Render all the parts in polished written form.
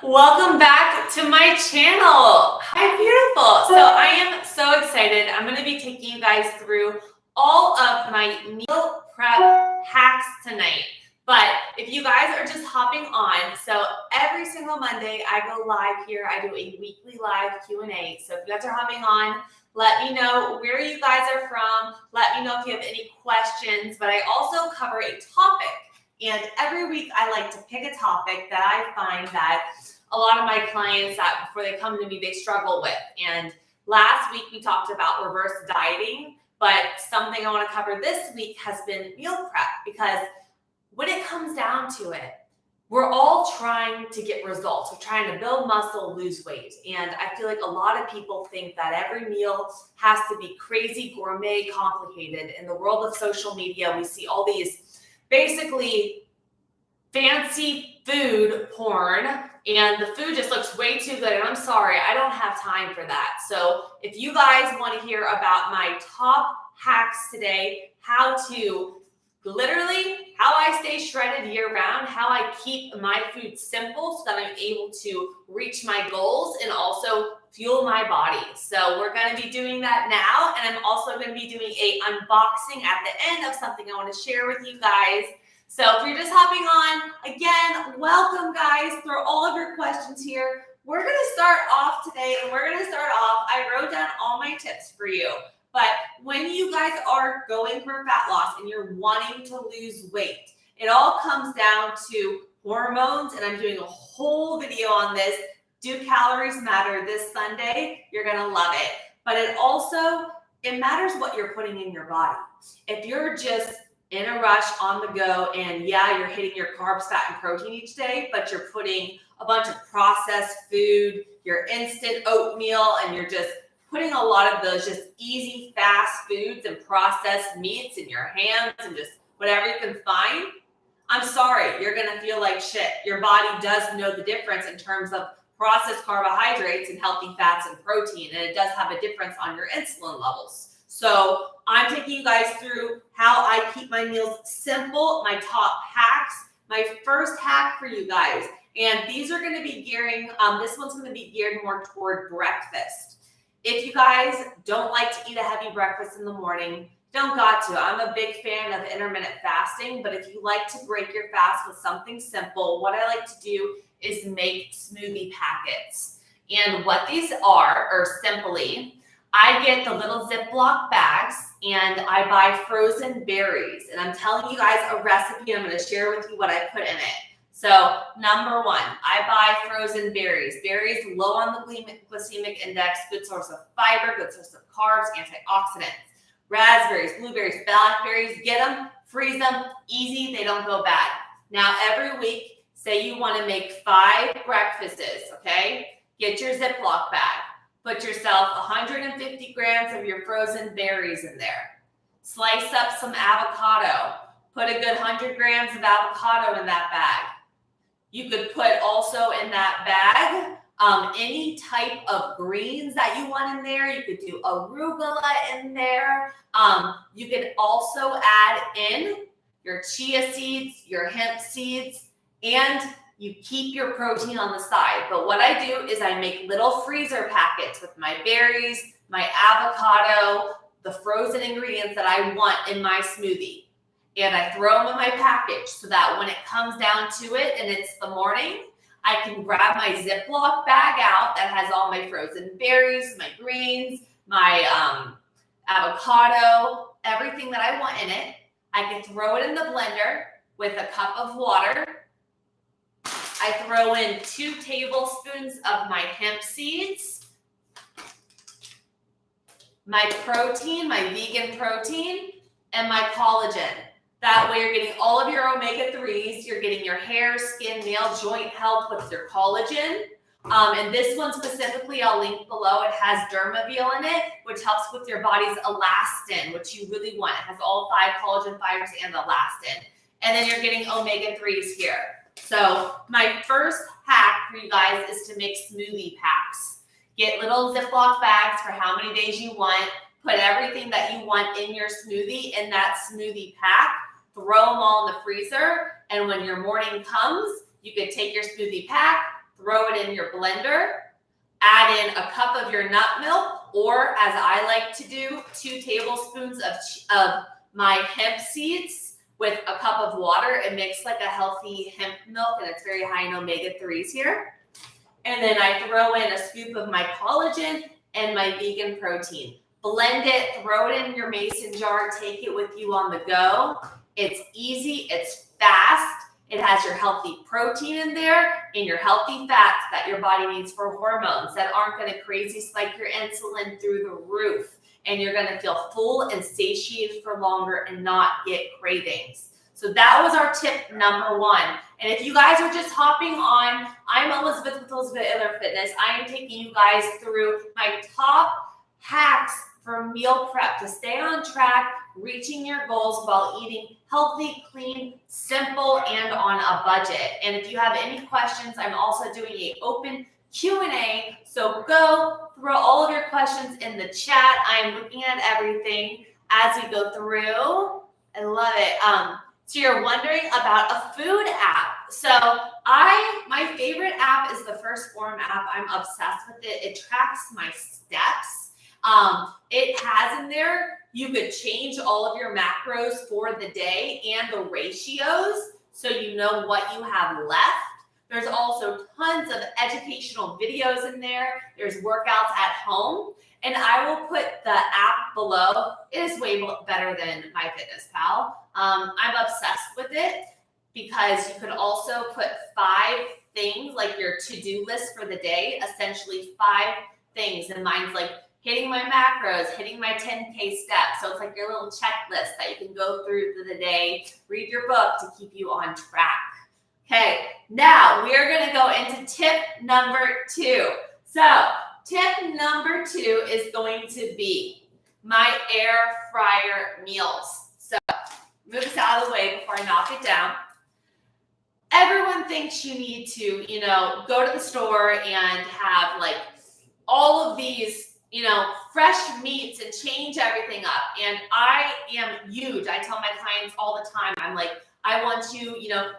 Welcome back to my channel. Hi, beautiful. So I am so excited. I'm going to be taking you guys through all of my meal prep hacks tonight. But if you guys are just hopping on, so every single Monday I go live here. I do a weekly live Q&A. So if you guys are hopping on, let me know where you guys are from. Let me know if you have any questions. But I also cover a topic. And every week I like to pick a topic that I find that a lot of my clients that before they come to me, they struggle with. And last week we talked about reverse dieting, but something I want to cover this week has been meal prep, because when it comes down to it, we're all trying to get results. We're trying to build muscle, lose weight. And I feel like a lot of people think that every meal has to be crazy, gourmet, complicated. In the world of social media, we see all these basically fancy food porn, and the food just looks way too good. And I'm sorry, I don't have time for that. So if you guys want to hear about my top hacks today, how I stay shredded year round, how I keep my food simple so that I'm able to reach my goals and also fuel my body. So we're going to be doing that now. And I'm also going to be doing a unboxing at the end of something I want to share with you guys. So if you're just hopping on, again, welcome guys. Throw all of your questions here. We're going to start off today, and I wrote down all my tips for you. But when you guys are going for fat loss and you're wanting to lose weight, it all comes down to hormones, and I'm doing a whole video on this. Do calories matter this Sunday? You're going to love it. But it matters what you're putting in your body. If you're just in a rush on the go, and yeah, you're hitting your carbs, fat, and protein each day, but you're putting a bunch of processed food, your instant oatmeal, and you're just putting a lot of those just easy, fast foods and processed meats in your hands and just whatever you can find, I'm sorry, you're gonna feel like shit. Your body does know the difference in terms of processed carbohydrates and healthy fats and protein, and it does have a difference on your insulin levels. So I'm taking you guys through how I keep my meals simple, my top hacks, my first hack for you guys. And these are going to be this one's going to be geared more toward breakfast. If you guys don't like to eat a heavy breakfast in the morning, don't got to. I'm a big fan of intermittent fasting, but if you like to break your fast with something simple, what I like to do is make smoothie packets. And what these are simply, I get the little Ziploc bags and I buy frozen berries. And I'm telling you guys a recipe. I'm going to share with you what I put in it. So number one, I buy frozen berries. Berries low on the glycemic index, good source of fiber, good source of carbs, antioxidants. Raspberries, blueberries, blackberries, get them, freeze them, easy, they don't go bad. Now every week, say you want to make 5 breakfasts, okay? Get your Ziploc bag. Put yourself 150 grams of your frozen berries in there. Slice up some avocado. Put a good 100 grams of avocado in that bag. You could put also in that bag any type of greens that you want in there. You could do arugula in there. You could also add in your chia seeds, your hemp seeds, and you keep your protein on the side. But what I do is I make little freezer packets with my berries, my avocado, the frozen ingredients that I want in my smoothie. And I throw them in my package so that when it comes down to it and it's the morning, I can grab my Ziploc bag out that has all my frozen berries, my greens, my avocado, everything that I want in it. I can throw it in the blender with a cup of water. I throw in 2 tablespoons of my hemp seeds, my protein, my vegan protein, and my collagen. That way you're getting all of your omega-3s, you're getting your hair, skin, nail, joint health with your collagen. And this one specifically, I'll link below, it has dermaval in it, which helps with your body's elastin, which you really want. It has all 5 collagen fibers and elastin. And then you're getting omega-3s here. So my first hack for you guys is to make smoothie packs. Get little Ziploc bags for how many days you want. Put everything that you want in your smoothie in that smoothie pack. Throw them all in the freezer. And when your morning comes, you can take your smoothie pack, throw it in your blender, add in a cup of your nut milk, or as I like to do, 2 tablespoons of my hemp seeds with a cup of water. It makes like a healthy hemp milk, and it's very high in omega-3s here. And then I throw in a scoop of my collagen and my vegan protein. Blend it, throw it in your mason jar, take it with you on the go. It's easy, it's fast. It has your healthy protein in there and your healthy fats that your body needs for hormones that aren't going to crazy spike your insulin through the roof. And you're going to feel full and satiated for longer and not get cravings. So that was our tip number 1. And if you guys are just hopping on, I'm Elizabeth with ElizabethAylorFitness. I am taking you guys through my top hacks for meal prep to stay on track, reaching your goals while eating healthy, clean, simple, and on a budget. And if you have any questions, I'm also doing an open Q&A. So go throw all of your questions in the chat. I'm looking at everything as we go through. I love it. So you're wondering about a food app. So my favorite app is the First Form app. I'm obsessed with it. It tracks my steps. It has in there, you could change all of your macros for the day and the ratios so you know what you have left. There's also tons of educational videos in there. There's workouts at home. And I will put the app below. It is way better than MyFitnessPal. I'm obsessed with it because you could also put 5 things, like your to-do list for the day, essentially 5 things. And mine's like hitting my macros, hitting my 10K steps. So it's like your little checklist that you can go through the day, read your book to keep you on track. Okay, now we are going to go into tip number 2. So tip number 2 is going to be my air fryer meals. So move this out of the way before I knock it down. Everyone thinks you need to, go to the store and have like all of these, fresh meats and change everything up. And I am huge. I tell my clients all the time, I'm like, I want you,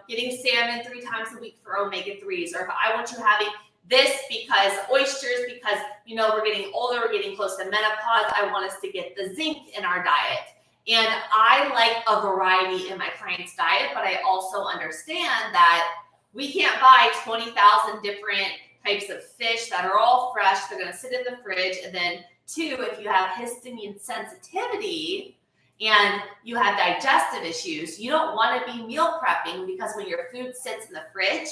getting salmon 3 times a week for omega-3s, or if I want you having this because oysters, because, we're getting older, we're getting close to menopause. I want us to get the zinc in our diet. And I like a variety in my client's diet, but I also understand that we can't buy 20,000 different types of fish that are all fresh. They're going to sit in the fridge. And then 2, if you have histamine sensitivity and you have digestive issues, you don't want to be meal prepping, because when your food sits in the fridge,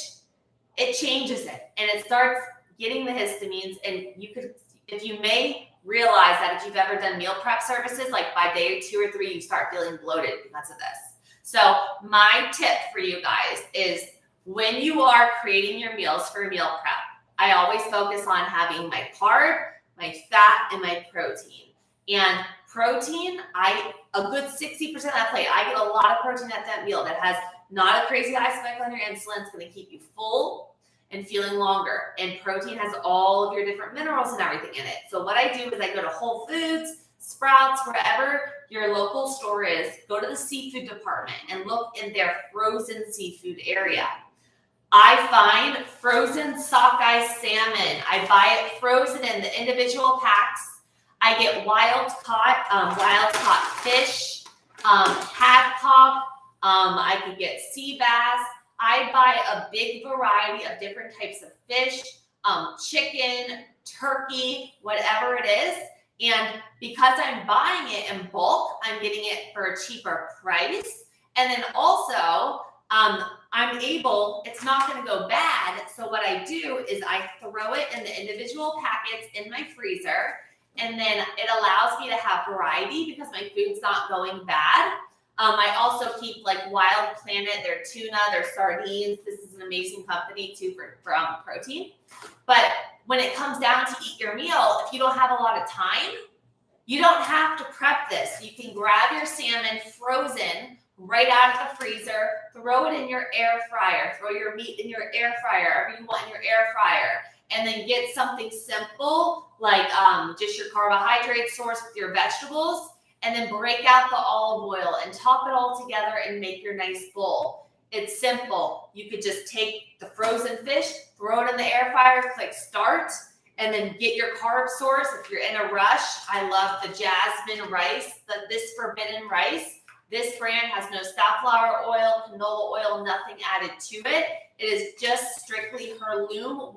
it changes it and it starts getting the histamines. And if you may realize that if you've ever done meal prep services, like by day 2 or 3, you start feeling bloated because of this. So my tip for you guys is, when you are creating your meals for meal prep, I always focus on having my carb, my fat, and my protein. And protein, a good 60% of that plate, I get a lot of protein at that meal that has not a crazy high spike on your insulin. It's going to keep you full and feeling longer. And protein has all of your different minerals and everything in it. So what I do is I go to Whole Foods, Sprouts, wherever your local store is, go to the seafood department and look in their frozen seafood area. I find frozen sockeye salmon. I buy it frozen in the individual packs. I get wild caught fish, haddock. I could get sea bass. I buy a big variety of different types of fish, chicken, turkey, whatever it is. And because I'm buying it in bulk, I'm getting it for a cheaper price. And then also, it's not going to go bad. So what I do is I throw it in the individual packets in my freezer. And then it allows me to have variety because my food's not going bad. I also keep like Wild Planet, their tuna, their sardines. This is an amazing company too for protein. But when it comes down to eat your meal, if you don't have a lot of time, you don't have to prep this. You can grab your salmon frozen right out of the freezer, throw it in your air fryer, throw your meat in your air fryer, whatever you want in your air fryer, and then get something simple like just your carbohydrate source with your vegetables, and then break out the olive oil and top it all together and make your nice bowl. It's simple. You could just take the frozen fish, throw it in the air fryer, click start, and then get your carb source. If you're in a rush, I love the jasmine rice, this forbidden rice. This brand has no safflower oil, canola oil, nothing added to it. It is just strictly heirloom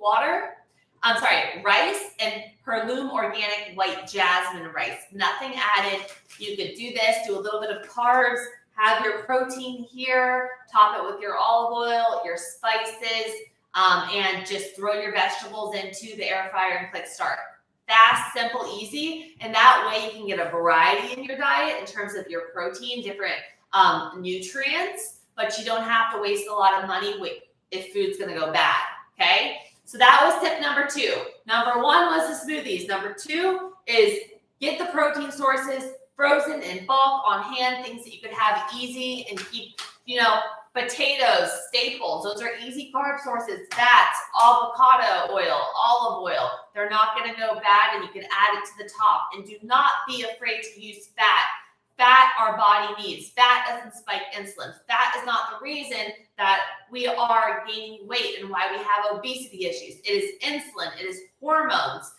rice and heirloom organic white jasmine rice. Nothing added. You could do this, do a little bit of carbs, have your protein here, top it with your olive oil, your spices, and just throw your vegetables into the air fryer and click start. Fast, simple, easy, and that way you can get a variety in your diet in terms of your protein, different nutrients, but you don't have to waste a lot of money if food's gonna go bad, okay? So that was tip number 2. Number 1 was the smoothies. Number 2 is get the protein sources frozen in bulk on hand, things that you could have easy and keep, potatoes, staples. Those are easy carb sources. Fats, avocado oil, olive oil. They're not going to go bad, and you can add it to the top. And do not be afraid to use fat. Fat our body needs. Fat doesn't spike insulin. Fat is not the reason that we are gaining weight and why we have obesity issues. It is insulin. It is hormones.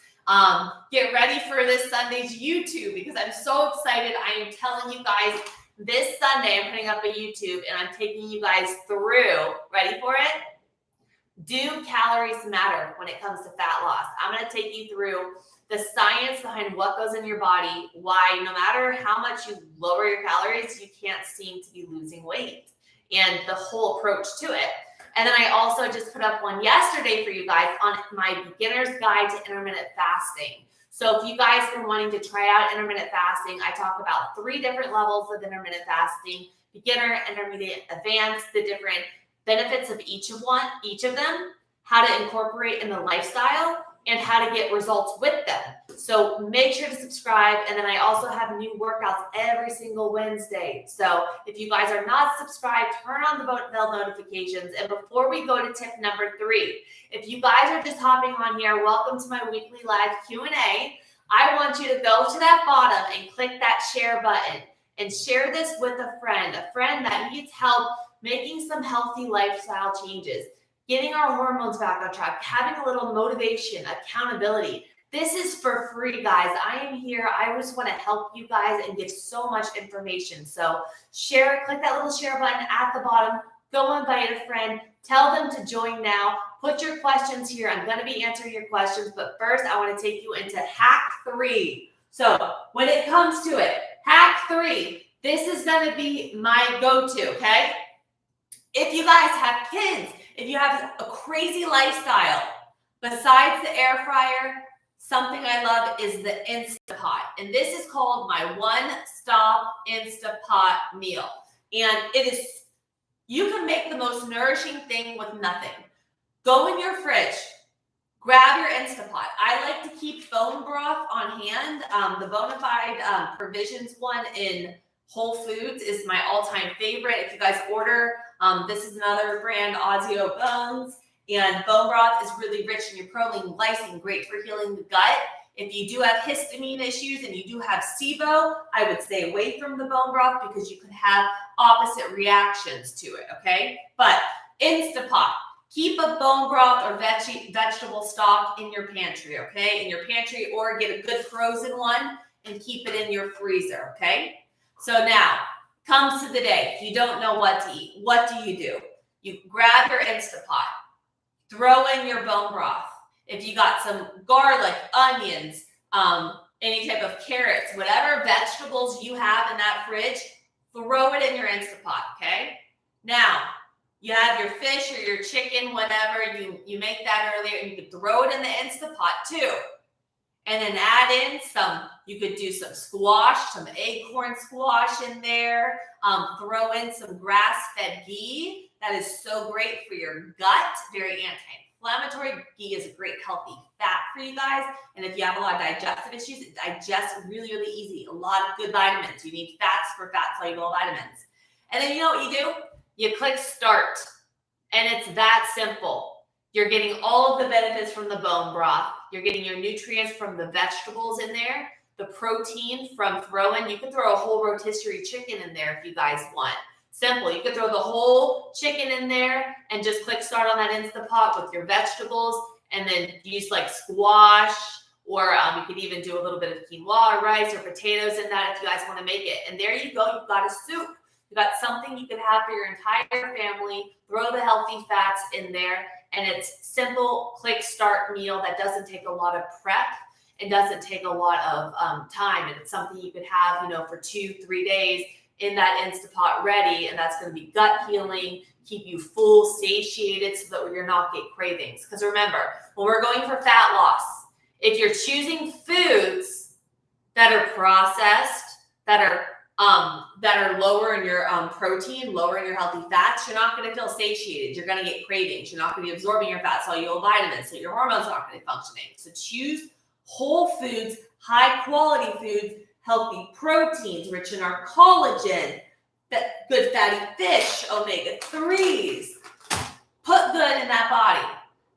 Get ready for this Sunday's YouTube because I'm so excited. I am telling you guys this Sunday, I'm putting up a YouTube and I'm taking you guys through, ready for it? Do calories matter when it comes to fat loss? I'm going to take you through the science behind what goes in your body, why no matter how much you lower your calories, you can't seem to be losing weight, and the whole approach to it. And then I also just put up one yesterday for you guys on my beginner's guide to intermittent fasting. So if you guys have been wanting to try out intermittent fasting, I talk about 3 different levels of intermittent fasting: beginner, intermediate, advanced, the different benefits of each of them, how to incorporate in the lifestyle, and how to get results with them. So make sure to subscribe. And then I also have new workouts every single Wednesday. So if you guys are not subscribed, turn on the bell notifications. And before we go to tip number 3, if you guys are just hopping on here, welcome to my weekly live Q&A. I want you to go to that bottom and click that share button and share this with a friend that needs help making some healthy lifestyle changes, getting our hormones back on track, having a little motivation, accountability. This is for free, guys. I am here. I just want to help you guys and give so much information. So share, click that little share button at the bottom. Go invite a friend. Tell them to join now. Put your questions here. I'm going to be answering your questions. But first, I want to take you into hack 3. So when it comes to it, hack 3, this is going to be my go-to, okay? If you guys have kids, if you have a crazy lifestyle, besides the air fryer, something I love is the Instapot. And this is called my one-stop Instapot meal. And you can make the most nourishing thing with nothing. Go in your fridge, grab your Instapot. I like to keep bone broth on hand. The Bonafide Provisions one in Whole Foods is my all-time favorite. If you guys order, this is another brand, Ozio Bones, and bone broth is really rich in your proline, lysine, great for healing the gut. If you do have histamine issues and you do have SIBO, I would stay away from the bone broth because you could have opposite reactions to it, okay? But Instapot, keep a bone broth or vegetable stock in your pantry, okay? In your pantry, or get a good frozen one and keep it in your freezer, okay? So now, comes to the day. If you don't know what to eat, what do? You grab your Instapot, throw in your bone broth. If you got some garlic, onions, any type of carrots, whatever vegetables you have in that fridge, throw it in your Instapot, okay? Now, you have your fish or your chicken, whatever, you make that earlier, and you could throw it in the Instapot too. And then add in you could do some squash, some acorn squash in there. Throw in some grass-fed ghee. That is so great for your gut, very anti-inflammatory. Ghee is a great healthy fat for you guys. And if you have a lot of digestive issues, it digests really, really easy. A lot of good vitamins. You need fats for fat-soluble vitamins. And then you know what you do? You click start. And it's that simple. You're getting all of the benefits from the bone broth. You're getting your nutrients from the vegetables in there, the protein from you can throw a whole rotisserie chicken in there if you guys want. Simple. You could throw the whole chicken in there and just click start on that Instant Pot with your vegetables, and then use like squash, or you could even do a little bit of quinoa or rice or potatoes in that if you guys want to make it. And there you go. You've got a soup. You've got something you can have for your entire family. Throw the healthy fats in there, and it's simple, click start meal that doesn't take a lot of prep. It doesn't take a lot of time, and it's something you could have, for 2-3 days in that Instant Pot ready, and that's going to be gut healing, keep you full, satiated, so that you're not get cravings. Because remember, when we're going for fat loss, if you're choosing foods that are processed, that are lower in your protein, lower in your healthy fats, you're not going to feel satiated. You're going to get cravings. You're not going to be absorbing your fat soluble vitamins, so your hormones aren't going to be functioning. So choose whole foods, high quality foods, healthy proteins, rich in our collagen, good fatty fish, omega-3s. Put good in that body.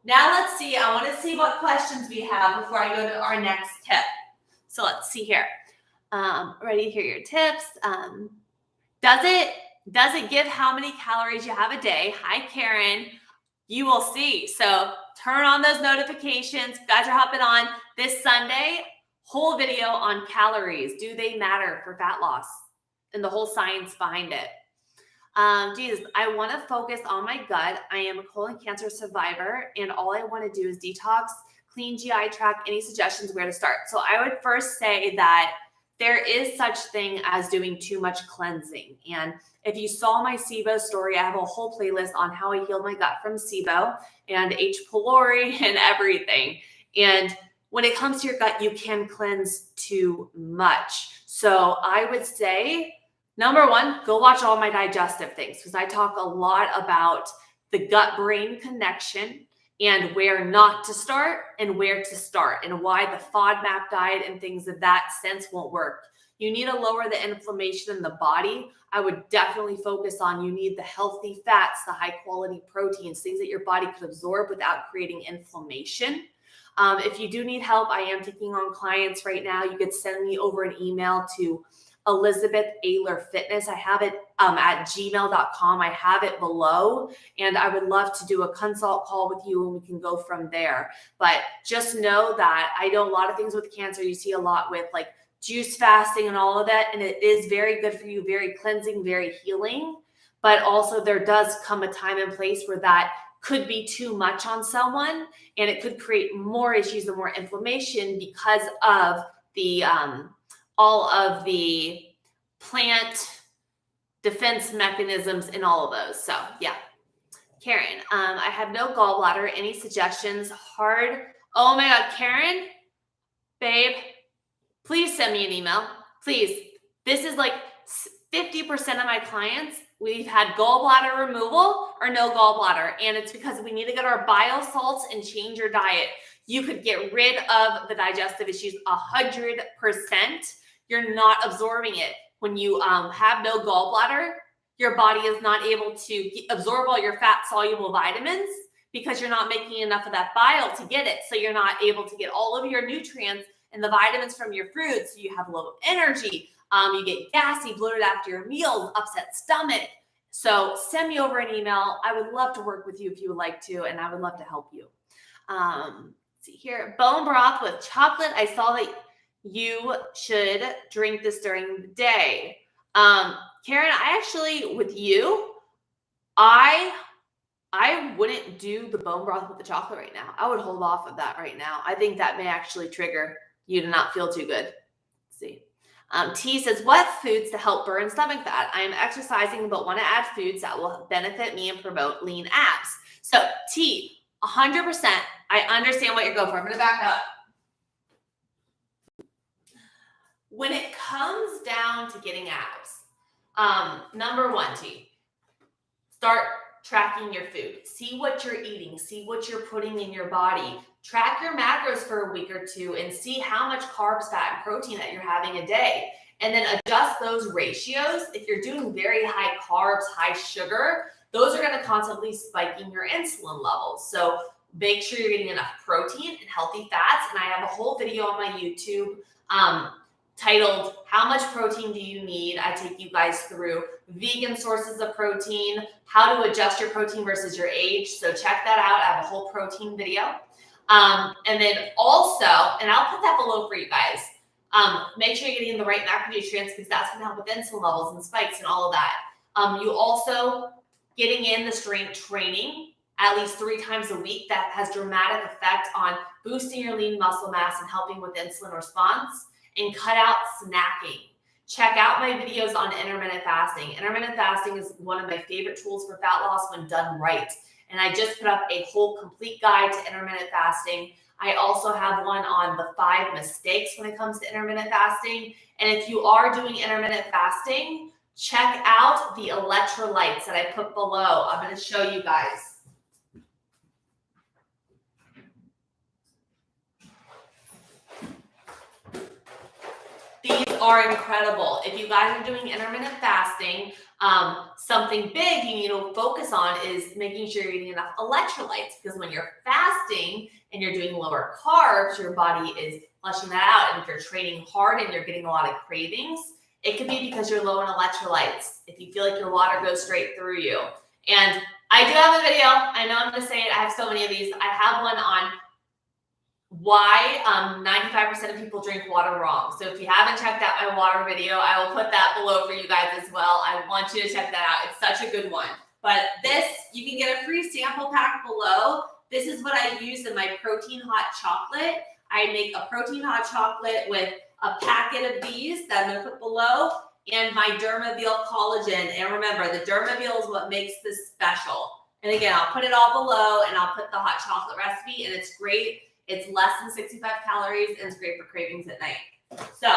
Now let's see, I want to see what questions we have before I go to our next tip. So let's see here. Ready to hear your tips. Does it give how many calories you have a day? Hi, Karen. You will see. So turn on those notifications. You guys are hopping on this Sunday. Whole video on calories. Do they matter for fat loss? And the whole science behind it. Jesus, I want to focus on my gut. I am a colon cancer survivor, and all I want to do is detox, clean GI tract. Any suggestions where to start? So I would first say that there is such thing as doing too much cleansing. And if you saw my SIBO story, I have a whole playlist on how I healed my gut from SIBO and H. pylori and everything. And when it comes to your gut, you can cleanse too much. So I would say, number one, go watch all my digestive things, because I talk a lot about the gut-brain connection and where not to start and where to start, and why the FODMAP diet and things of that sense won't work. You need to lower the inflammation in the body. I would definitely focus on, you need the healthy fats, the high-quality proteins, things that your body could absorb without creating inflammation. If you do need help, I am taking on clients right now. You could send me over an email to ElizabethAylorFitness. I have it at gmail.com. I have it below, and I would love to do a consult call with you, and we can go from there. But just know that I know a lot of things with cancer. You see a lot with like juice fasting and all of that, and it is very good for you, very cleansing, very healing. But also there does come a time and place where that could be too much on someone, and it could create more issues and more inflammation because of the all of the plant defense mechanisms and all of those. So yeah. Karen, I have no gallbladder. Any suggestions? Hard. Oh my God, Karen, babe, please send me an email. Please. This is like 50% of my clients. We've had gallbladder removal or no gallbladder. And it's because we need to get our bile salts and change your diet. You could get rid of the digestive issues 100%. You're not absorbing it. When you have no gallbladder, your body is not able to absorb all your fat soluble vitamins because you're not making enough of that bile to get it. So you're not able to get all of your nutrients and the vitamins from your fruits. So you have low energy. You get gassy, bloated after your meals, upset stomach. So send me over an email. I would love to work with you if you would like to, and I would love to help you. Let's see here. Bone broth with chocolate. I saw that you should drink this during the day. Karen, I actually, with you, I wouldn't do the bone broth with the chocolate right now. I would hold off of that right now. I think that may actually trigger you to not feel too good. Let's see. T says, what foods to help burn stomach fat? I am exercising but want to add foods that will benefit me and promote lean abs. So T, 100%. I understand what you're going for. I'm going to back up. When it comes down to getting abs, number one, T, start tracking your food. See what you're eating. See what you're putting in your body. Track your macros for a week or two and see how much carbs, fat, and protein that you're having a day. And then adjust those ratios. If you're doing very high carbs, high sugar, those are going to constantly spiking your insulin levels. So make sure you're getting enough protein and healthy fats. And I have a whole video on my YouTube titled How Much Protein Do You Need? I take you guys through vegan sources of protein, how to adjust your protein versus your age. So check that out. I have a whole protein video. And then also, and I'll put that below for you guys, make sure you're getting the right macronutrients because that's going to help with insulin levels and spikes and all of that. You also getting in the strength training at least 3 times a week that has dramatic effect on boosting your lean muscle mass and helping with insulin response, and cut out snacking. Check out my videos on intermittent fasting. Intermittent fasting is one of my favorite tools for fat loss when done right. And I just put up a whole complete guide to intermittent fasting. I also have one on the 5 mistakes when it comes to intermittent fasting. And if you are doing intermittent fasting, check out the electrolytes that I put below. I'm going to show you guys. These are incredible. If you guys are doing intermittent fasting, something big you need to focus on is making sure you're eating enough electrolytes, because when you're fasting and you're doing lower carbs, your body is flushing that out. And if you're training hard and you're getting a lot of cravings, it could be because you're low in electrolytes. If you feel like your water goes straight through you. And I do have a video. I know I'm going to say it. I have so many of these. I have one on why 95% of people drink water wrong. So if you haven't checked out my water video, I will put that below for you guys as well. I want you to check that out. It's such a good one. But this, you can get a free sample pack below. This is what I use in my protein hot chocolate. I make a protein hot chocolate with a packet of these that I'm going to put below, and my dermaval collagen. And remember, the dermaval is what makes this special. And again, I'll put it all below, and I'll put the hot chocolate recipe, and it's great. It's less than 65 calories, and it's great for cravings at night. So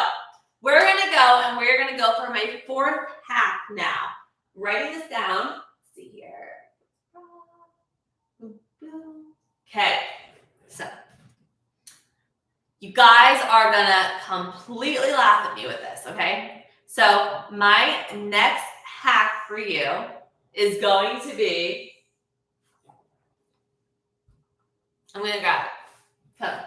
we're going to go, and we're going to go for my 4th hack now. Writing this down. Let's see here. Okay. So you guys are going to completely laugh at me with this, okay? So my next hack for you is going to be, I'm going to grab it. Come.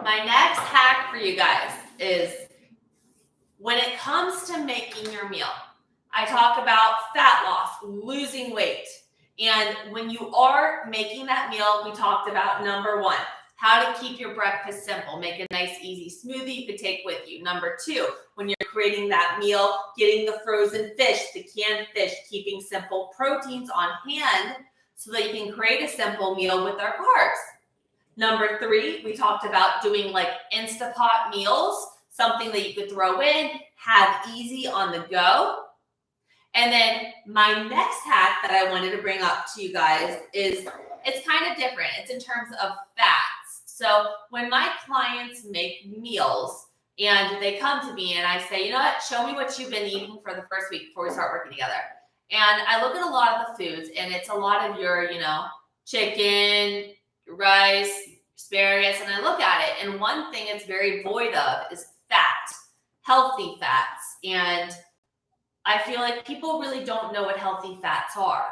My next hack for you guys is when it comes to making your meal, I talk about fat loss, losing weight. And when you are making that meal, we talked about number 1, how to keep your breakfast simple. Make a nice, easy smoothie you could take with you. Number 2, when you're creating that meal, getting the frozen fish, the canned fish, keeping simple proteins on hand so that you can create a simple meal with our carbs. Number 3, we talked about doing like Instapot meals, something that you could throw in, have easy on the go. And then my next hack that I wanted to bring up to you guys is, it's kind of different. It's in terms of fats. So when my clients make meals and they come to me and I say, you know what, show me what you've been eating for the first week before we start working together. And I look at a lot of the foods, and it's a lot of your, chicken, your rice, asparagus, and I look at it, and one thing it's very void of is fat, healthy fats. And I feel like people really don't know what healthy fats are.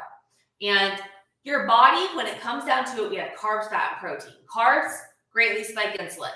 And your body, when it comes down to it, we have carbs, fat, and protein. Carbs greatly spike insulin.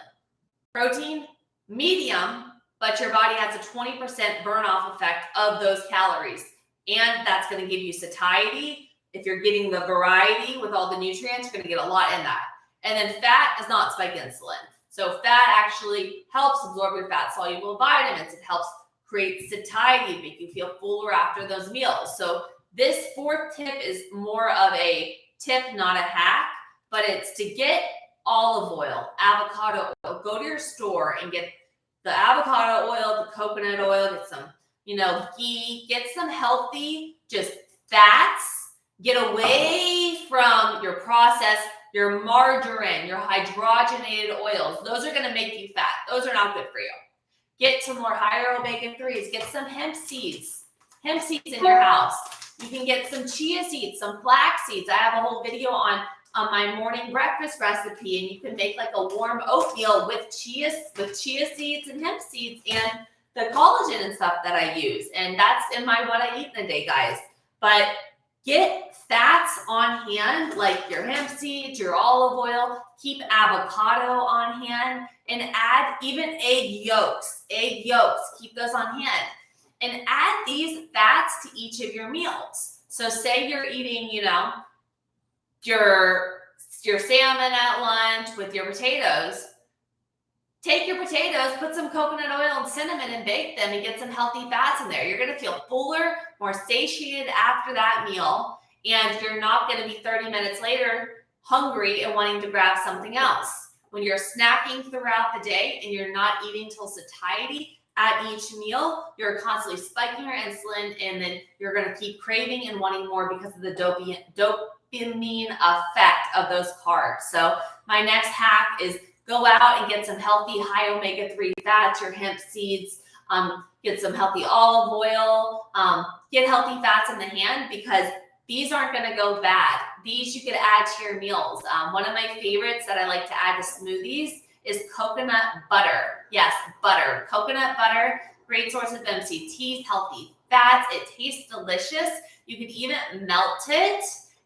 Protein, medium, but your body has a 20% burn-off effect of those calories. And that's going to give you satiety. If you're getting the variety with all the nutrients, you're going to get a lot in that. And then fat does not spike insulin. So fat actually helps absorb your fat-soluble vitamins. It helps create satiety, make you feel fuller after those meals. So this 4th tip is more of a tip, not a hack, but it's to get olive oil, avocado oil. Go to your store and get the avocado oil, the coconut oil, get some, ghee, get some healthy, just fats. Get away from your processed, your margarine, your hydrogenated oils. Those are going to make you fat. Those are not good for you. Get some more higher omega-3s. Get some hemp seeds in your house. You can get some chia seeds, some flax seeds. I have a whole video on my morning breakfast recipe, and you can make like a warm oatmeal with chia seeds and hemp seeds and the collagen and stuff that I use. And that's in my what I eat in a day, guys. But get fats on hand, like your hemp seeds, your olive oil, keep avocado on hand, and add even egg yolks, keep those on hand. And add these fats to each of your meals. So say you're eating, you know, your salmon at lunch with your potatoes. Take your potatoes, put some coconut oil and cinnamon and bake them and get some healthy fats in there. You're going to feel fuller, more satiated after that meal, and you're not going to be 30 minutes later hungry and wanting to grab something else. When you're snacking throughout the day and you're not eating till satiety at each meal, you're constantly spiking your insulin, and then you're going to keep craving and wanting more because of the dopamine effect of those carbs. So my next hack is go out and get some healthy high omega-3 fats, your hemp seeds, get some healthy olive oil, get healthy fats in the hand, because these aren't going to go bad. These you could add to your meals. One of my favorites that I like to add to smoothies is coconut butter. Yes, butter. Coconut butter, great source of MCTs, healthy fats. It tastes delicious. You could even melt it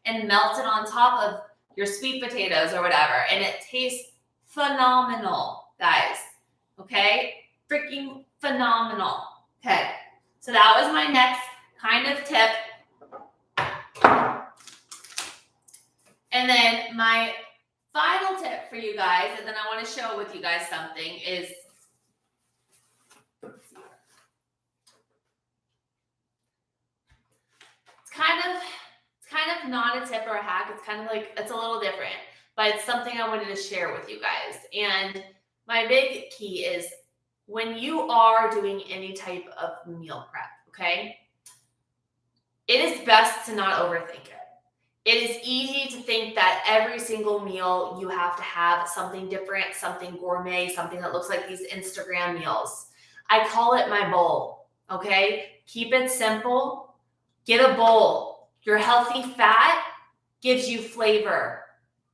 on top of your sweet potatoes or whatever, and it tastes phenomenal, guys. Okay? Freaking phenomenal. Okay. So that was my next kind of tip. And then my final tip for you guys, and then I want to share with you guys something, is it's kind of not a tip or a hack. It's kind of like, it's a little different, but it's something I wanted to share with you guys. And my big key is when you are doing any type of meal prep, okay, it is best to not overthink it. It is easy to think that every single meal you have to have something different, something gourmet, something that looks like these Instagram meals. I call it my bowl, okay? Keep it simple. Get a bowl. Your healthy fat gives you flavor.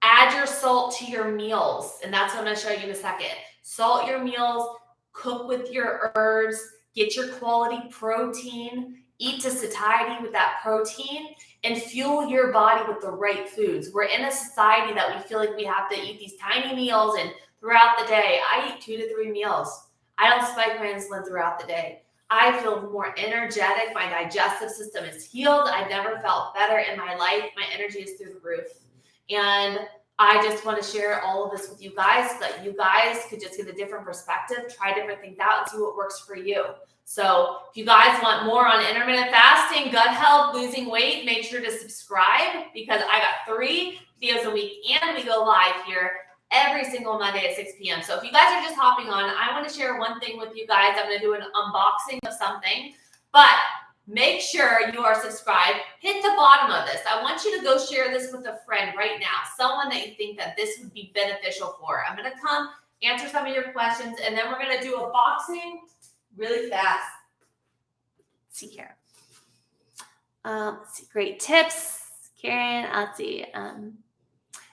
Add your salt to your meals, and that's what I'm going to show you in a second. Salt your meals, cook with your herbs, get your quality protein, eat to satiety with that protein, and fuel your body with the right foods. We're in a society that we feel like we have to eat these tiny meals, and throughout the day, I eat 2 to 3 meals. I don't spike my insulin throughout the day. I feel more energetic. My digestive system is healed. I've never felt better in my life. My energy is through the roof. And I just want to share all of this with you guys so that you guys could just get a different perspective, try different things out, and see what works for you. So if you guys want more on intermittent fasting, gut health, losing weight, make sure to subscribe, because I got 3 videos a week, and we go live here every single Monday at 6 p.m. So if you guys are just hopping on, I want to share one thing with you guys. I'm going to do an unboxing of something, but make sure you are subscribed. Hit the bottom of this. I want you to go share this with a friend right now, someone that you think that this would be beneficial for. I'm going to come answer some of your questions, and then we're going to do a boxing really fast. Let's see here. Let's see, great tips, Karen. Let's see.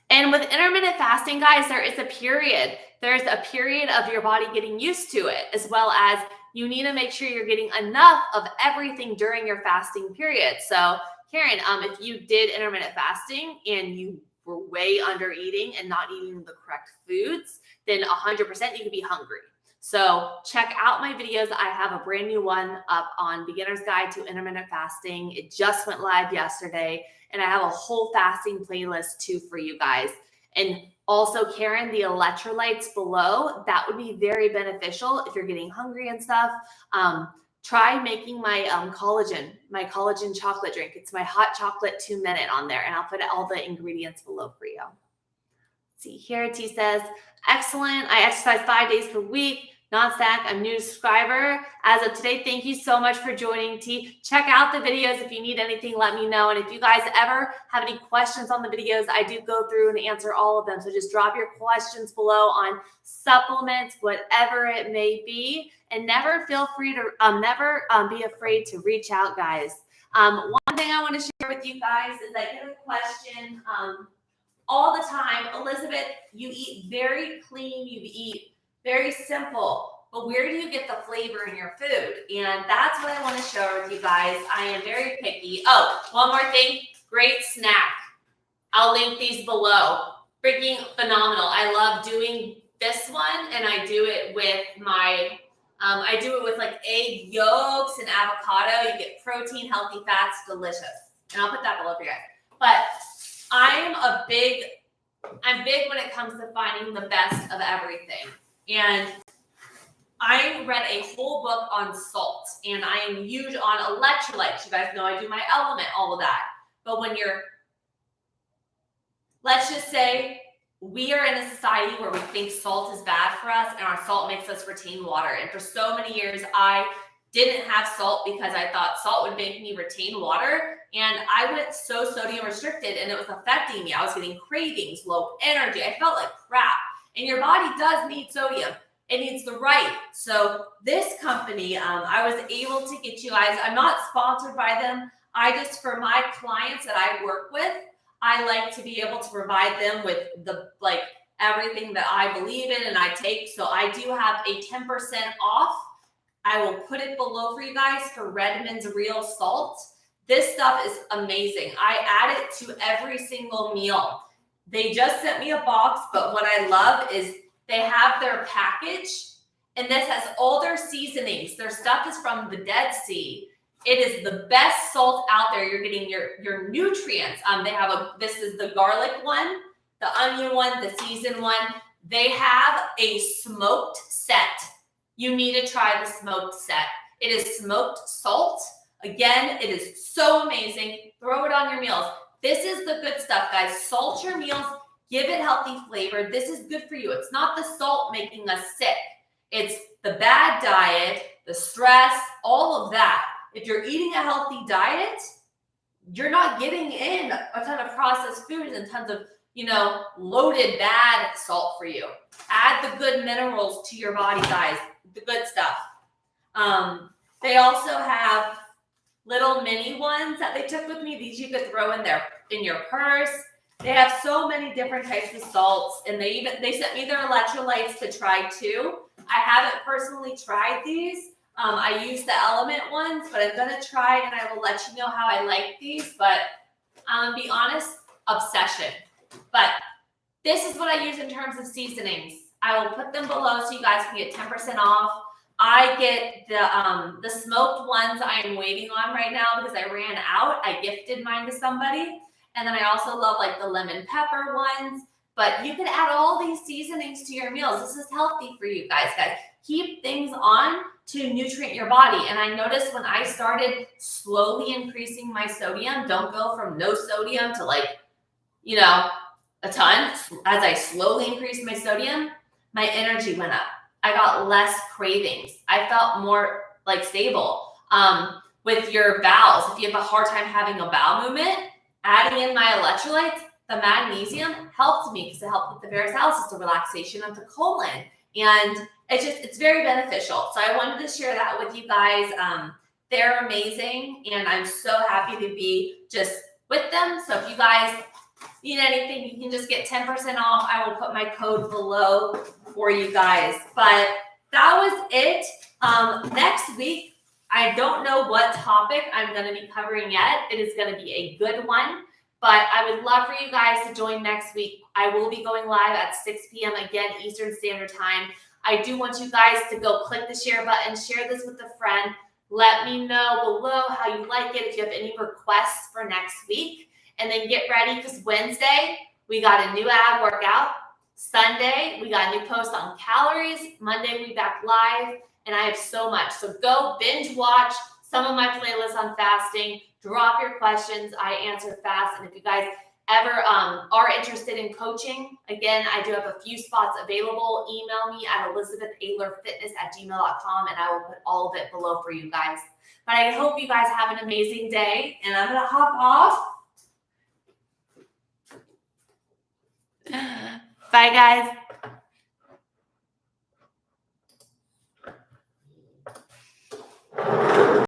And with intermittent fasting, guys, there is a period. There's a period of your body getting used to it, as well as you need to make sure you're getting enough of everything during your fasting period. So, Karen, if you did intermittent fasting and you were way under eating and not eating the correct foods, then 100% you could be hungry. So check out my videos. I have a brand new one up on Beginner's Guide to Intermittent Fasting. It just went live yesterday, and I have a whole fasting playlist too for you guys. And also, Karen, the electrolytes below, that would be very beneficial if you're getting hungry and stuff. Try making my collagen chocolate drink. It's my hot chocolate 2-minute on there, and I'll put all the ingredients below for you. Let's see here, T says, excellent. I exercise 5 days per week. Non-snack, I'm a new subscriber as of today. Thank you so much for joining, T. Check out the videos. If you need anything, let me know. And if you guys ever have any questions on the videos, I do go through and answer all of them. So just drop your questions below on supplements, whatever it may be. And never feel free to, be afraid to reach out, guys. One thing I want to share with you guys is I get a question all the time, Elizabeth, you eat very clean, you eat very simple, but where do you get the flavor in your food? And that's what I want to share with you guys. I am very picky. Oh, one more thing, great snack. I'll link these below. Freaking phenomenal. I love doing this one, and I do it with my, I do it with like egg yolks and avocado. You get protein, healthy fats, delicious. And I'll put that below for you guys. But I'm big when it comes to finding the best of everything. And I read a whole book on salt, and I am huge on electrolytes. You guys know I do my element, all of that. But when you're, let's just say we are in a society where we think salt is bad for us, and our salt makes us retain water. And for so many years, I didn't have salt because I thought salt would make me retain water. And I went so sodium restricted, and it was affecting me. I was getting cravings, low energy. I felt like crap. And your body does need sodium. It needs the right. So this company, I was able to get you guys, I'm not sponsored by them. I just, for my clients that I work with, I like to be able to provide them with the, like, everything that I believe in and I take. So I do have a 10% off. I will put it below for you guys for Redmond's Real Salt. This stuff is amazing. I add it to every single meal. They just sent me a box, but what I love is they have their package, and this has all their seasonings. Their stuff is from the Dead Sea. It is the best salt out there. You're getting your nutrients. They have this is the garlic one, the onion one, the seasoned one. They have a smoked set. You need to try the smoked set. It is smoked salt. Again, it is so amazing. Throw it on your meals. This is the good stuff, guys. Salt your meals. Give it healthy flavor. This is good for you. It's not the salt making us sick. It's the bad diet, the stress, all of that. If you're eating a healthy diet, you're not getting in a ton of processed foods and tons of, loaded bad salt for you. Add the good minerals to your body, guys. The good stuff. They also have little mini ones that they took with me. These you could throw in your purse. They have so many different types of salts, and they sent me their electrolytes to try too. I haven't personally tried these. I use the Element ones, but I'm gonna try and I will let you know how I like these. But be honest, obsession. But this is what I use in terms of seasonings. I will put them below so you guys can get 10% off. I get the smoked ones I am waiting on right now because I ran out. I gifted mine to somebody. And then I also love like the lemon pepper ones. But you can add all these seasonings to your meals. This is healthy for you guys. Keep things on to nutrient your body. And I noticed when I started slowly increasing my sodium, don't go from no sodium to a ton. As I slowly increased my sodium, my energy went up. I got less cravings. I felt more stable. With your bowels, if you have a hard time having a bowel movement, adding in my electrolytes, the magnesium helped me because it helped with the varicosities, the relaxation of the colon. And it's very beneficial. So I wanted to share that with you guys. They're amazing. And I'm so happy to be just with them. So if you guys need anything, you can just get 10% off. I will put my code below for you guys. But that was it. Next week, I don't know what topic I'm going to be covering yet. It is going to be a good one. But I would love for you guys to join next week. I will be going live at 6 p.m. again, Eastern Standard Time. I do want you guys to go click the share button, share this with a friend. Let me know below how you like it, if you have any requests for next week. And then get ready because Wednesday, we got a new ab workout. Sunday, we got a new post on calories. Monday, we back live. And I have so much. So go binge watch some of my playlists on fasting. Drop your questions. I answer fast. And if you guys ever are interested in coaching, again, I do have a few spots available. Email me at ElizabethAylorFitness@gmail.com, and I will put all of it below for you guys. But I hope you guys have an amazing day, and I'm going to hop off. Bye, guys.